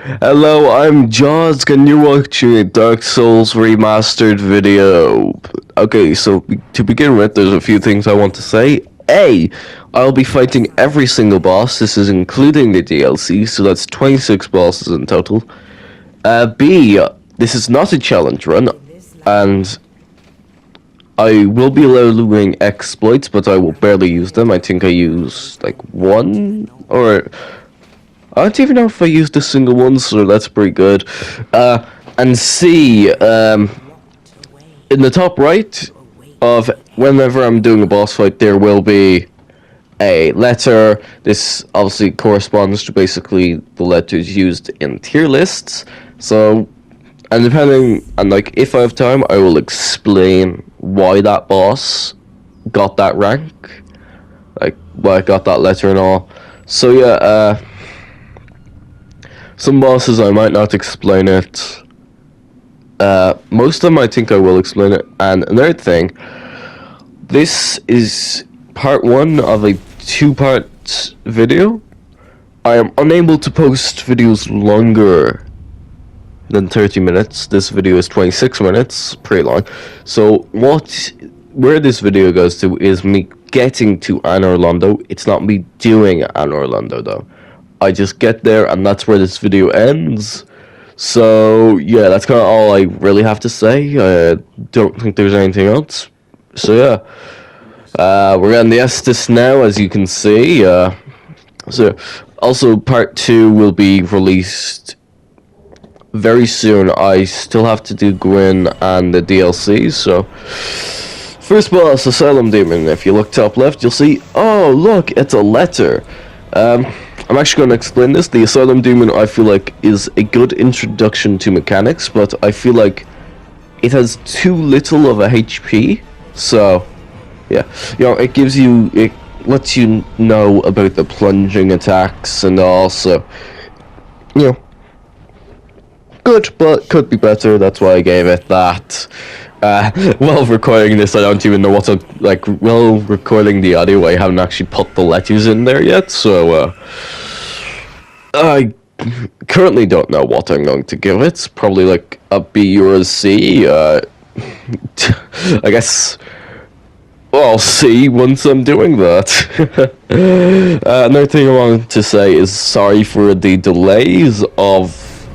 Hello, I'm Jaws, and you're watching a Dark Souls remastered video. Okay, so to begin with, there's a few things I want to say. A, I'll be fighting every single boss. This is including the DLC, so that's 26 bosses in total. B, this is not a challenge run, and I will be allowing exploits, but I will barely use them. I think I used like one, or I don't even know if I used a single one, so that's pretty good. And C, in the top right of whenever I'm doing a boss fight, there will be a letter. This obviously corresponds to basically the letters used in tier lists. So, and depending, and like if I have time, I will explain why that boss got that rank, like why I got that letter and all. So yeah, some bosses I might not explain it. Most of them I think I will explain it. And another thing, this is part one of a two-part video. I am unable to post videos longer than 30 minutes. This video is 26 minutes, pretty long. So where this video goes to is me getting to Anor Londo. It's not me doing Anor Londo though. I just get there and that's where this video ends. So yeah, that's kind of all I really have to say. I don't think there's anything else. So yeah, we're getting the Estus now, as you can see. So also part 2 will be released very soon. I still have to do Gwyn and the DLC. So first boss, Asylum Demon. If you look top left, you'll see, oh look, it's a letter. I'm actually going to explain this. The Asylum Demon, I feel like, is a good introduction to mechanics, but I feel like it has too little of a HP. So, yeah, it gives you, it lets you know about the plunging attacks and also, good, but could be better. That's why I gave it that. While recording this, I don't even know what to, while recording the audio, I haven't actually put the letters in there yet, so, I currently don't know what I'm going to give it. Probably like a B or a C. I guess, well, I'll see once I'm doing that. Another thing I wanted to say is sorry for the delays of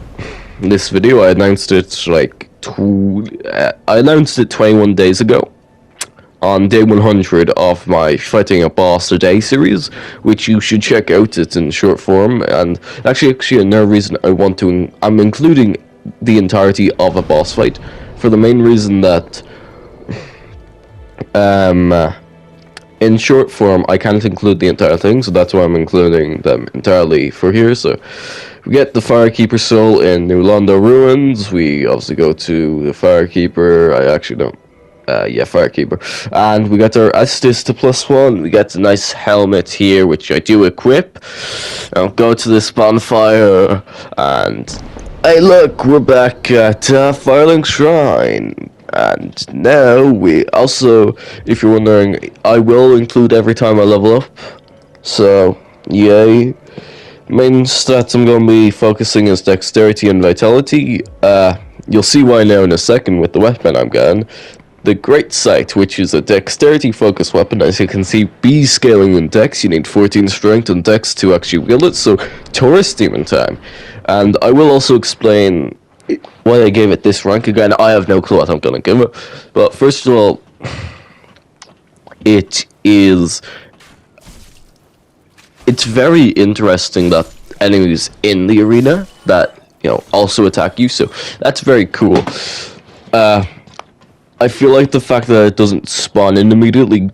this video. I announced it I announced it 21 days ago, on day 100 of my Fighting a Boss a Day series, which you should check out. It's in short form, and actually another reason I'm including the entirety of a boss fight, for the main reason that, in short form, I can't include the entire thing, so that's why I'm including them entirely for here. So we get the Firekeeper soul in New Londo Ruins. We obviously go to the Firekeeper. I actually don't. Firekeeper. And we got our Estus to +1. We get a nice helmet here, which I do equip. I'll go to this bonfire, and hey look, we're back at Firelink Shrine. And now we also, if you're wondering, I will include every time I level up. So, yay. Main stats I'm going to be focusing is Dexterity and Vitality. You'll see why now in a second with the weapon I'm getting. The Great Sight, which is a dexterity-focused weapon. As you can see, B scaling in dex, you need 14 strength and dex to actually wield it, so Taurus Demon time. And I will also explain why I gave it this rank. Again, I have no clue what I'm going to give it. But first of all, it's very interesting that enemies in the arena that, also attack you, so that's very cool. I feel like the fact that it doesn't spawn in immediately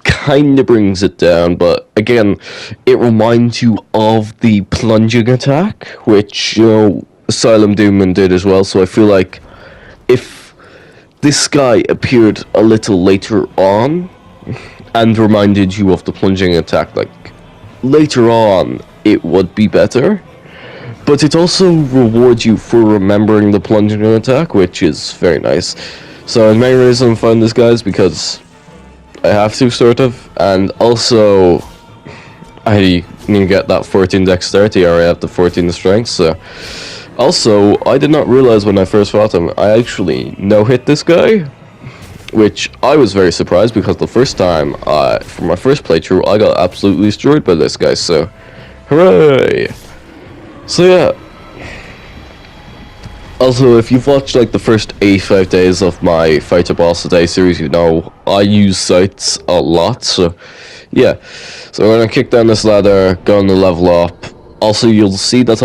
kind of brings it down, but again, it reminds you of the plunging attack, which, Asylum Demon did as well, so I feel like if this guy appeared a little later on and reminded you of the plunging attack, later on, it would be better. But it also rewards you for remembering the plunging attack, which is very nice. So the main reason I'm finding this guy is because I have to, sort of, and also I need to get that 14 dexterity, or I have the 14 strength, so Also, I did not realize when I first fought him, I actually no-hit this guy, which I was very surprised because the first time, for my first playthrough, I got absolutely destroyed by this guy, so hooray! So yeah. Also, if you've watched like the first 85 days of my Fight to Boss Today series, you know I use sights a lot, so yeah. So we're gonna kick down this ladder, gonna level up. Also, you'll see that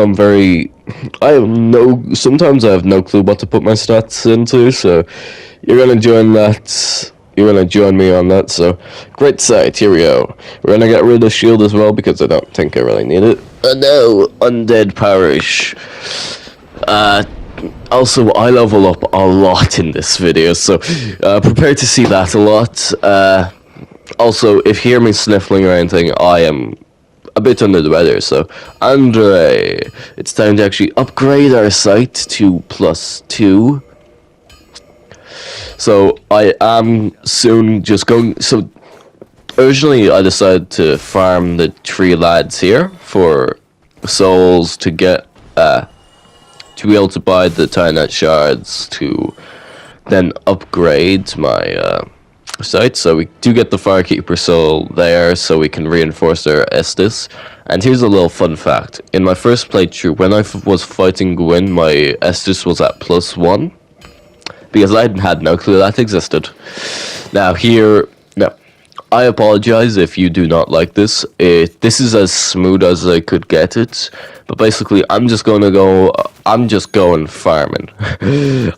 sometimes I have no clue what to put my stats into, so you're gonna join that. You're gonna join me on that, so great sight, here we go. We're gonna get rid of the shield as well because I don't think I really need it. No, Undead Parish. Also, I level up a lot in this video, so prepare to see that a lot. Also, if you hear me sniffling or anything, I am a bit under the weather, so Andre, it's time to actually upgrade our sight to +2. So I am soon just going. So originally I decided to farm the 3 lads here for souls to get to be able to buy the Tynet shards to then upgrade my sight. So we do get the Firekeeper soul there, so we can reinforce our Estus. And here's a little fun fact: in my first playthrough, when I was fighting Gwyn, my Estus was at +1. Because I had no clue that existed. Now here, no, I apologize if you do not like this. This is as smooth as I could get it. But basically, I'm just going farming.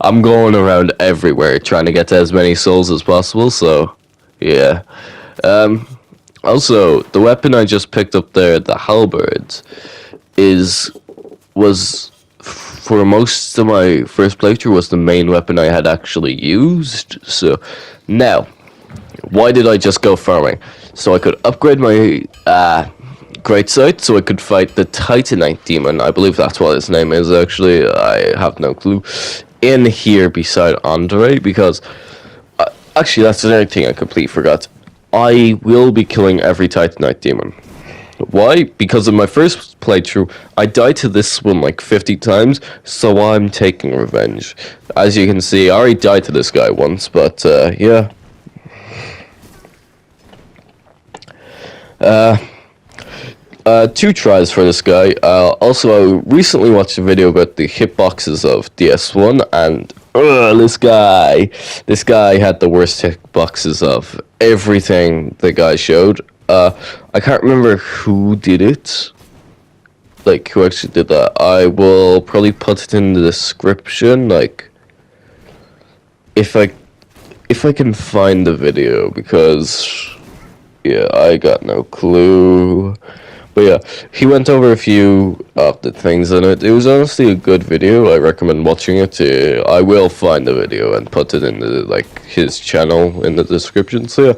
I'm going around everywhere trying to get to as many souls as possible. So, yeah. Also, the weapon I just picked up there, the halberd, was for most of my first playthrough was the main weapon I had actually used. So now, why did I just go farming? So I could upgrade my great sight, so I could fight the Titanite demon. I believe that's what his name is actually. I have no clue. In here beside Andre, because actually that's another thing I completely forgot. I will be killing every Titanite demon. Why? Because in my first playthrough, I died to this one like 50 times, so I'm taking revenge. As you can see, I already died to this guy once, but yeah. 2 tries for this guy. Also, I recently watched a video about the hitboxes of Ds1, and this guy had the worst hitboxes of everything the guy showed. I can't remember who did it. Like, who actually did that. I will probably put it in the description, like, if I can find the video, because, yeah, I got no clue. But yeah, he went over a few of the things in it. It was honestly a good video. I recommend watching it. I will find the video and put it in the, like, his channel in the description. So yeah.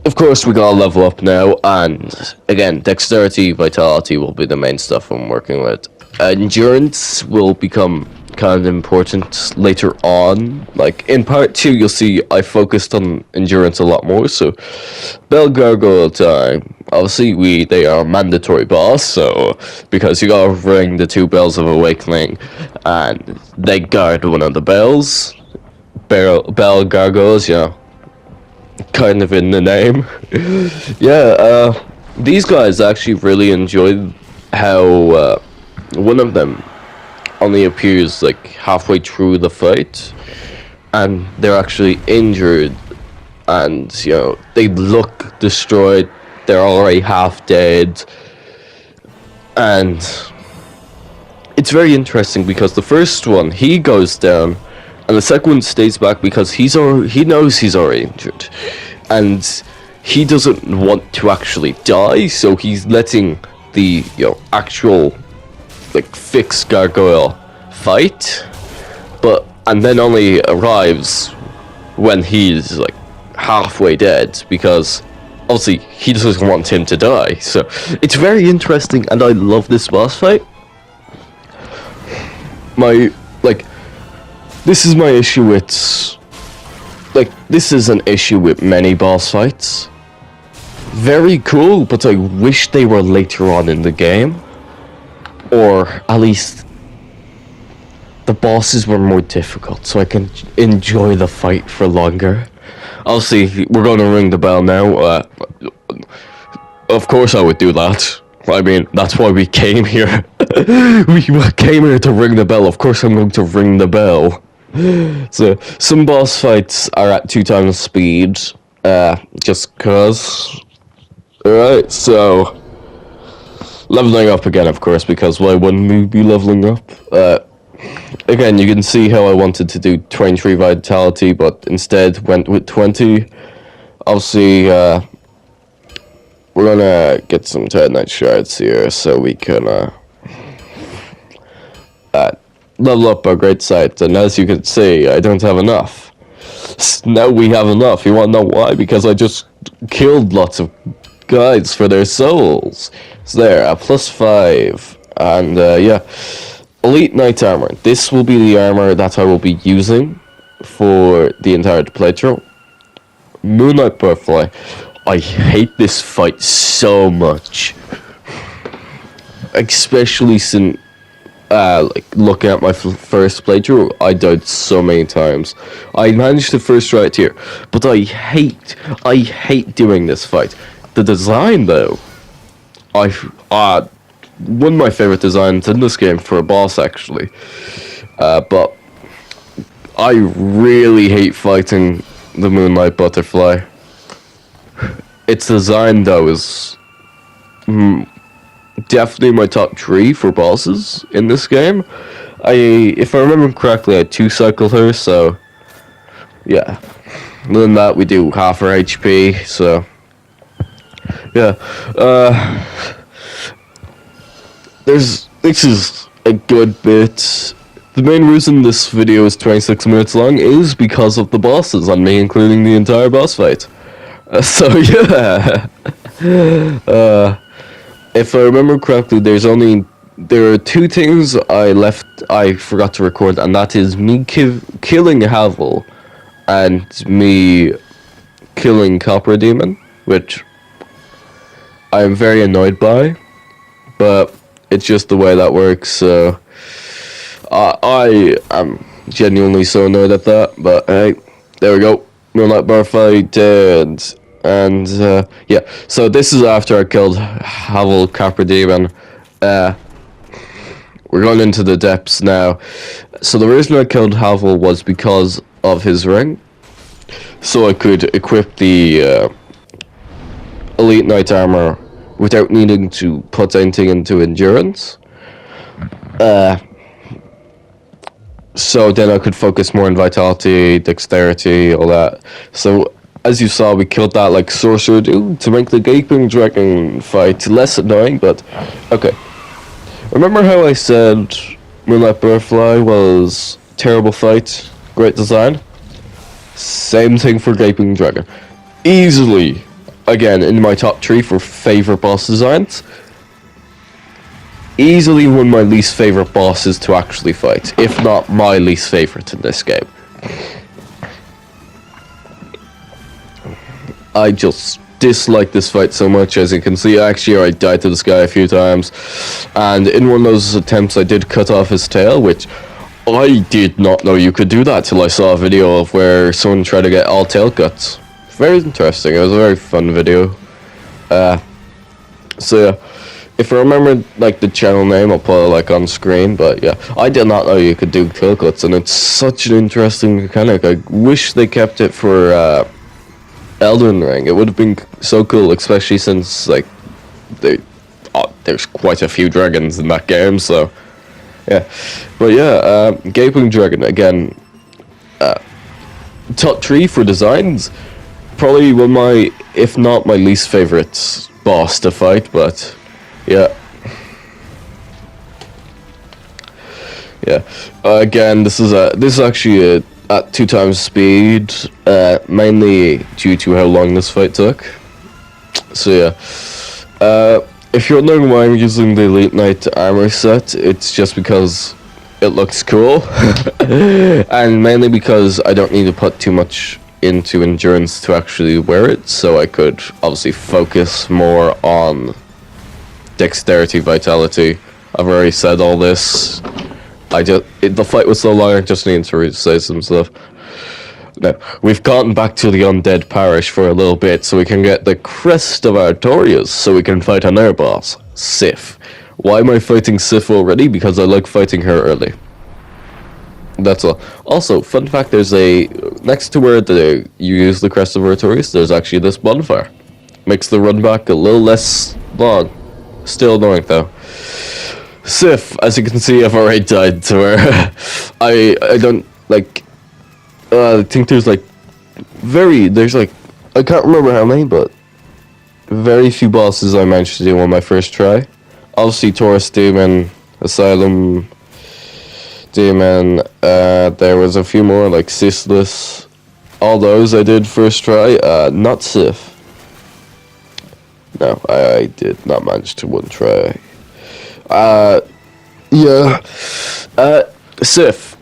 Of course, we gotta level up now, and again, dexterity, vitality will be the main stuff I'm working with. Endurance will become kind of important later on. Like, in part 2, you'll see I focused on endurance a lot more, so Bell Gargoyle time. Obviously, they are mandatory boss, so, because you gotta ring the 2 bells of awakening, and they guard one of the bells. Bell Gargoyles, yeah. Kind of in the name. Yeah, these guys actually really enjoyed how one of them only appears like halfway through the fight, and they're actually injured, and you know, they look destroyed, they're already half dead. And it's very interesting because the first one, he goes down, and the second one stays back because he knows he's already injured, and he doesn't want to actually die, so he's letting the actual like fixed gargoyle fight, and then only arrives when he's like halfway dead, because obviously he doesn't want him to die. So it's very interesting, and I love this boss fight. This is my issue with, this is an issue with many boss fights. Very cool, but I wish they were later on in the game. or at least the bosses were more difficult, so I can enjoy the fight for longer. Obviously, we're going to ring the bell now. Of course I would do that. I mean, that's why we came here. We came here to ring the bell. Of course I'm going to ring the bell. So, some boss fights are at 2 times speed, just cause. Alright, so, leveling up again, of course, because why wouldn't we be leveling up? Again, you can see how I wanted to do 23 vitality, but instead went with 20. Obviously, we're gonna get some Titanite shards here, so we can, level up our great sight, and as you can see, I don't have enough. Now we have enough. You wanna know why? Because I just killed lots of guys for their souls. So there, +5, and yeah. Elite Knight Armor. This will be the armor that I will be using for the entire playthrough. Moonlight Butterfly. I hate this fight so much. Especially since, like, looking at my first playthrough, I died so many times. I managed to first try it here, but I hate doing this fight. The design, though, one of my favorite designs in this game for a boss, actually. But I really hate fighting the Moonlight Butterfly. Its design, though, is definitely my top 3 for bosses in this game. If I remember correctly, I 2-cycled her, so yeah. Other than that, we do half her HP, so yeah. This is a good bit. The main reason this video is 26 minutes long is because of the bosses, and me including the entire boss fight. So yeah. If I remember correctly, there are 2 things I forgot to record, and that is me killing Havel and me killing Copper Demon, which I am very annoyed by, but it's just the way that works, so I am genuinely so annoyed at that, but hey, there we go. Moonlight Butterfly dead. And yeah, so this is after I killed Havel, Copper Demon. We're going into the depths now. So the reason I killed Havel was because of his ring, so I could equip the Elite Knight Armor without needing to put anything into endurance. So then I could focus more on vitality, dexterity, all that. So as you saw, we killed that like sorcerer dude to make the Gaping Dragon fight less annoying, but okay. Remember how I said Moonlight Butterfly was terrible fight, great design? Same thing for Gaping Dragon. Easily, again, in my top 3 for favorite boss designs. Easily one of my least favorite bosses to actually fight, if not my least favorite in this game. I just dislike this fight so much. As you can see, actually I died to this guy a few times, and in one of those attempts I did cut off his tail, which I did not know you could do that till I saw a video of where someone tried to get all tail cuts. Very interesting. It was a very fun video. So yeah, if I remember like the channel name, I'll put it like on screen. But yeah, I did not know you could do tail cuts, and it's such an interesting mechanic. I wish they kept it for Elden Ring. It would have been so cool, especially since like there's quite a few dragons in that game. So yeah, but yeah, Gaping Dragon again. Top 3 for designs. Probably one of my, if not my least favorite boss to fight, but yeah. Yeah. Again, this is actually at 2 times speed, mainly due to how long this fight took. So yeah. If you're wondering why I'm using the Elite Knight armor set, it's just because it looks cool, and mainly because I don't need to put too much into endurance to actually wear it, so I could obviously focus more on dexterity, vitality, I've already said all this. The fight was so long, I just need to say some stuff. Now, we've gotten back to the undead parish for a little bit, so we can get the crest of Artorias, so we can fight another boss, Sif. Why am I fighting Sif already? Because I like fighting her early. That's all. Also, fun fact, there's next to where you use the crest of Artorias, there's actually this bonfire. Makes the run back a little less long. Still annoying, though. Sif, as you can see, I've already died to her. I don't, like... I think there's I can't remember how many, but very few bosses I managed to do on my first try. Obviously, Taurus Demon, Asylum Demon, there was a few more, like Sisless. All those I did first try, not Sif. No, I did not manage to one try. Yeah. Sif.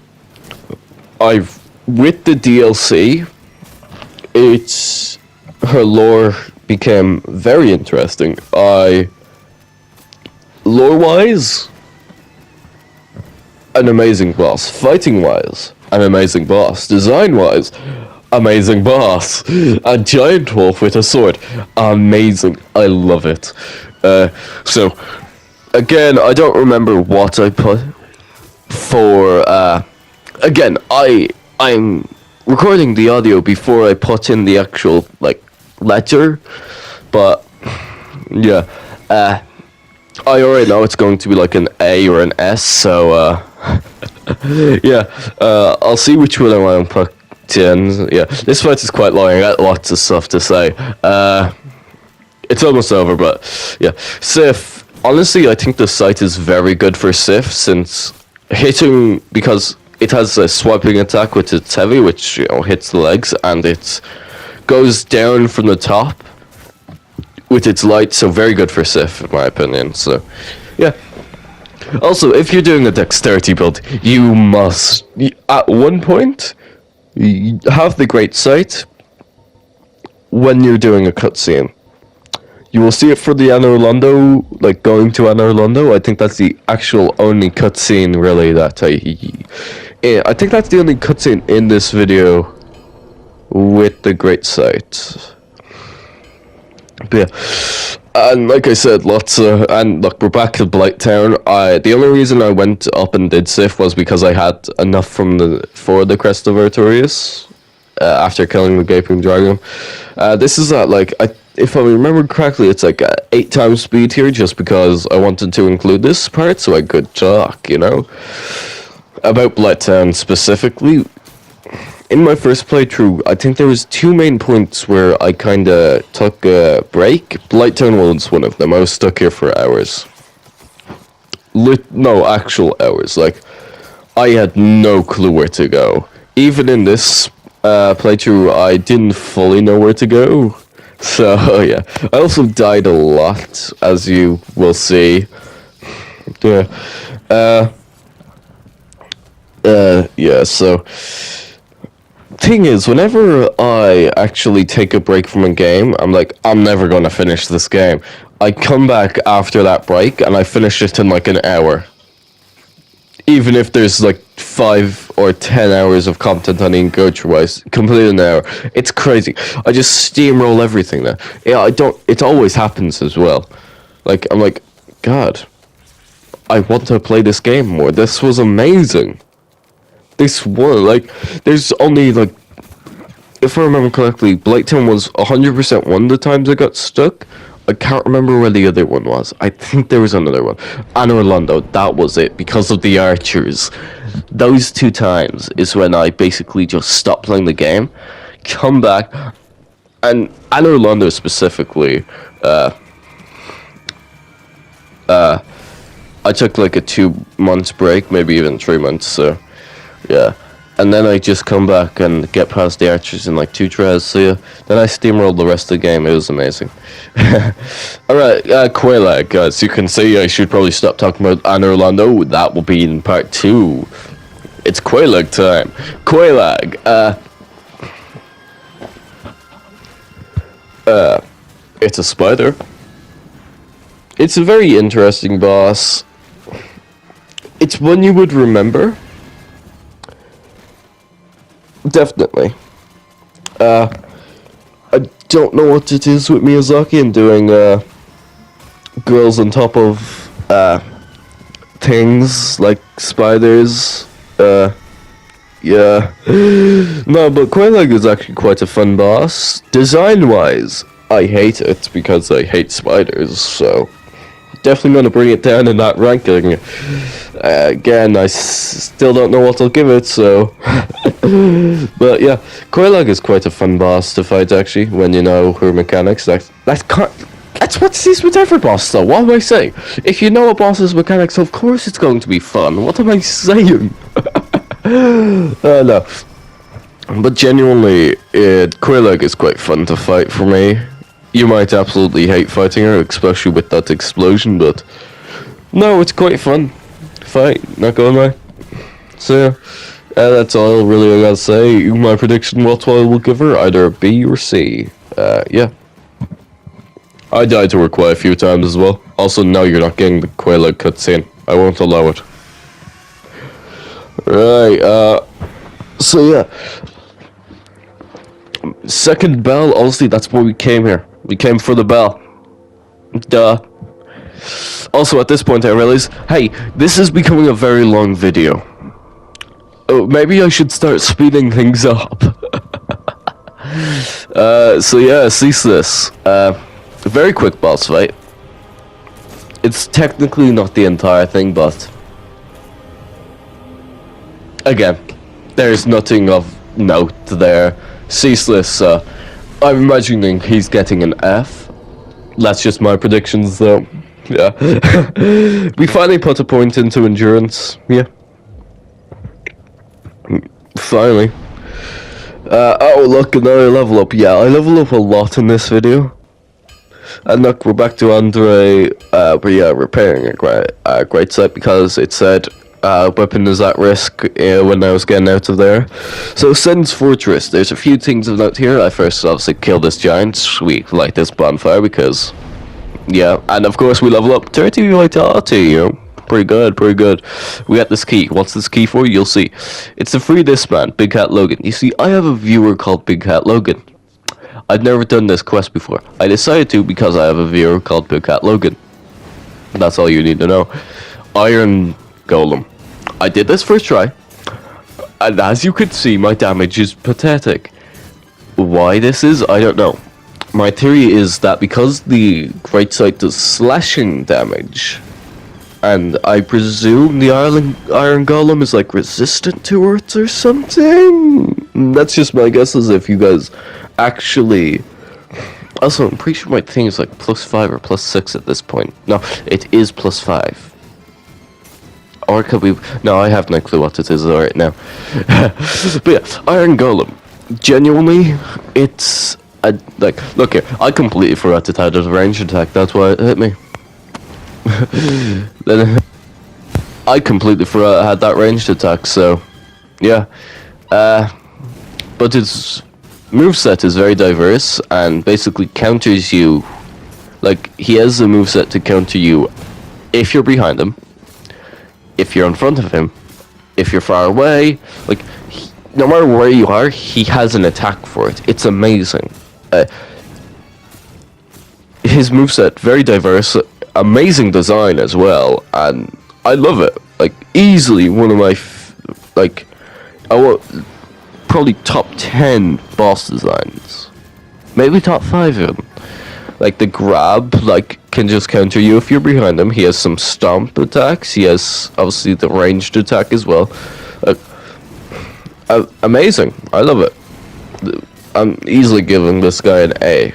With the DLC, her lore became very interesting. Lore-wise, an amazing boss. Fighting-wise, an amazing boss. Design-wise, amazing boss. A giant wolf with a sword, amazing. I love it. So, again, I don't remember what I put for, again, I'm recording the audio before I put in the actual, letter, but, yeah, I already know it's going to be like an A or an S, so, yeah, I'll see which one I want to put in. Yeah, this fight is quite long, I got lots of stuff to say. It's almost over, but, yeah, Sif, honestly, I think the site is very good for Sif, since hitting, because it has a swiping attack which is heavy, which hits the legs, and it goes down from the top with its light, so very good for Sif, in my opinion. So, yeah. Also, if you're doing a dexterity build, you must, at one point, have the great sight when you're doing a cutscene. You will see it for the Anor Londo, going to Anor Londo. I think that's the actual only cutscene, really, that I think that's the only cutscene in this video with the great sight. But yeah, and like I said, and look, we're back to Blighttown. The only reason I went up and did Sif was because I had enough for the Crest of Artorias, after killing the Gaping Dragon. This is at, if I remember correctly, it's 8 times speed here, just because I wanted to include this part so I could talk, about Blighttown specifically. In my first playthrough, I think there was 2 main points where I kinda took a break. Blighttown was one of them. I was stuck here for hours. No, actual hours. I had no clue where to go. Even in this playthrough, I didn't fully know where to go. So, yeah. I also died a lot, as you will see. Yeah. Yeah, so... Thing is, whenever I actually take a break from a game, I'm never gonna finish this game. I come back after that break, and I finish it in, an hour. Even if there's, 5 or 10 hours of content I need to go through, I complete an hour. It's crazy. I just steamroll everything now. Yeah, it always happens as well. I'm God, I want to play this game more. This was amazing. This one, there's only, if I remember correctly, Blighttown was 100% one of the times I got stuck. I can't remember where the other one was. I think there was another one. Anor Londo, that was it, because of the archers. Those 2 times is when I basically just stopped playing the game, come back, and Anor Londo specifically, I took a 2 months break, maybe even 3 months, so, yeah. And then I just come back and get past the archers in 2 tries, so yeah. Then I steamrolled the rest of the game, it was amazing. Alright, Quelaag, as you can see, I should probably stop talking about Anor Londo. That will be in part 2. It's Quelaag time. Quelaag, it's a spider. It's a very interesting boss. It's one you would remember. Definitely. I don't know what it is with Miyazaki and doing girls on top of things like spiders. Yeah. No, but Quelaag is actually quite a fun boss. Design-wise, I hate it because I hate spiders, so definitely going to bring it down in that ranking. Again, I still don't know what I'll give it, so... But yeah, Quelaag is quite a fun boss to fight, actually, when you know her mechanics. That's what it is with every boss, though. What am I saying? If you know a boss's mechanics, of course it's going to be fun. What am I saying? No. But genuinely, Quelaag is quite fun to fight for me. You might absolutely hate fighting her, especially with that explosion, but... No, it's quite fun. Fight, not gonna lie. So yeah, that's all really I gotta say. My prediction, what I will give her, either a B or C. Yeah. I died to her quite a few times as well. Also, no, you're not getting the Quelaag cutscene. I won't allow it. Right, so yeah. Second bell, obviously that's why we came here. We came for the bell. Duh. Also, at this point I realize, hey, this is becoming a very long video. Oh, maybe I should start speeding things up. So yeah, ceaseless. Very quick boss fight. It's technically not the entire thing, but... Again, there's nothing of note there. Ceaseless, I'm imagining he's getting an F. That's just my predictions, though. Yeah. We finally put a point into endurance. Yeah. Finally. Oh, look, another level up. Yeah, I level up a lot in this video. And look, we're back to Andre, repairing a great site because it said weapon is at risk when I was getting out of there. So, Sen's Fortress, there's a few things of note here. I first obviously killed this giant, sweet, light this bonfire because, yeah, and of course we level up 30 vitality, you know. Pretty good, pretty good. We got this key. What's this key for? You'll see. It's to free this man, Big Cat Logan. You see, I have a viewer called Big Cat Logan. I'd never done this quest before. I decided to because I have a viewer called Big Cat Logan. That's all you need to know. Iron Golem. I did this first try, and as you can see, my damage is pathetic. Why this is, I don't know. My theory is that because the Great Sight does slashing damage, and I presume the Iron Golem is like resistant to it or something? That's just my guess, as if you guys actually... Also, I'm pretty sure my thing is like +5 or +6 at this point. No, it is +5. Or it could be... No, I have no clue what it is right now. But yeah, Iron Golem. Genuinely, it's... like, look here, I completely forgot it had a range attack, that's why it hit me. Then I completely forgot I had that ranged attack, so yeah. But its moveset is very diverse and basically counters you. Like, he has a moveset to counter you if you're behind him, if you're in front of him, if you're far away. Like, no matter where you are, he has an attack for it. It's amazing. His moveset, very diverse. Amazing design as well, and I love it. Like, easily one of my probably top 10 boss designs, maybe top 5 even. Like, the grab, like, can just counter you if you're behind him. He has some stomp attacks. He has obviously the ranged attack as well. Amazing. I love it. I'm easily giving this guy an A.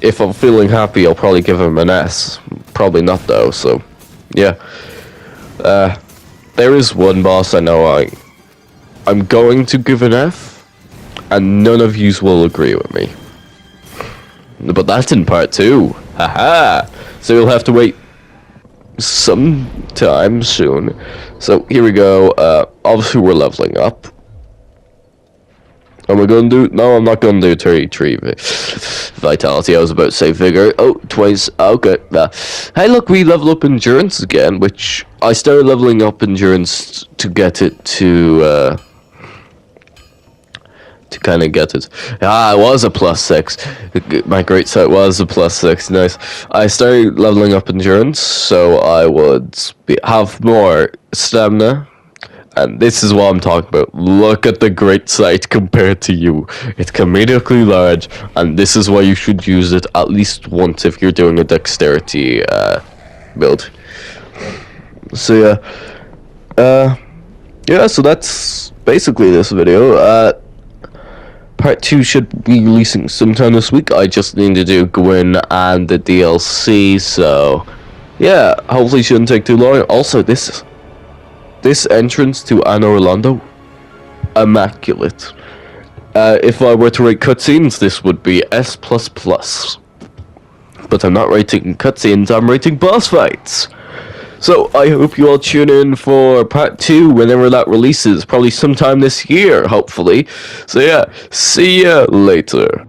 If I'm feeling happy, I'll probably give him an S. Probably not, though, so... Yeah. There is one boss I know I'm going to give an F, and none of yous will agree with me. But that's in part 2. Haha! So you'll have to wait sometime soon. So, here we go. Obviously, we're leveling up. Am I gonna do? No, I'm not gonna do 33 vitality. I was about to say vigor. Oh, twice. Okay. Hey, look, we level up endurance again, which I started leveling up endurance to get it to kind of get it. Ah, it was a +6. My great sight was a +6. Nice. I started leveling up endurance, so I would have more stamina. And this is what I'm talking about. Look at the great sight compared to you. It's comedically large, and this is why you should use it at least once if you're doing a dexterity build. So yeah, so that's basically this video. Part 2 should be releasing sometime this week. I just need to do Gwyn and the DLC, so yeah, hopefully shouldn't take too long. Also, this entrance to Anor Londo, immaculate. If I were to rate cutscenes, this would be S++. But I'm not rating cutscenes, I'm rating boss fights. So I hope you all tune in for part 2 whenever that releases, probably sometime this year, hopefully. So yeah, see ya later.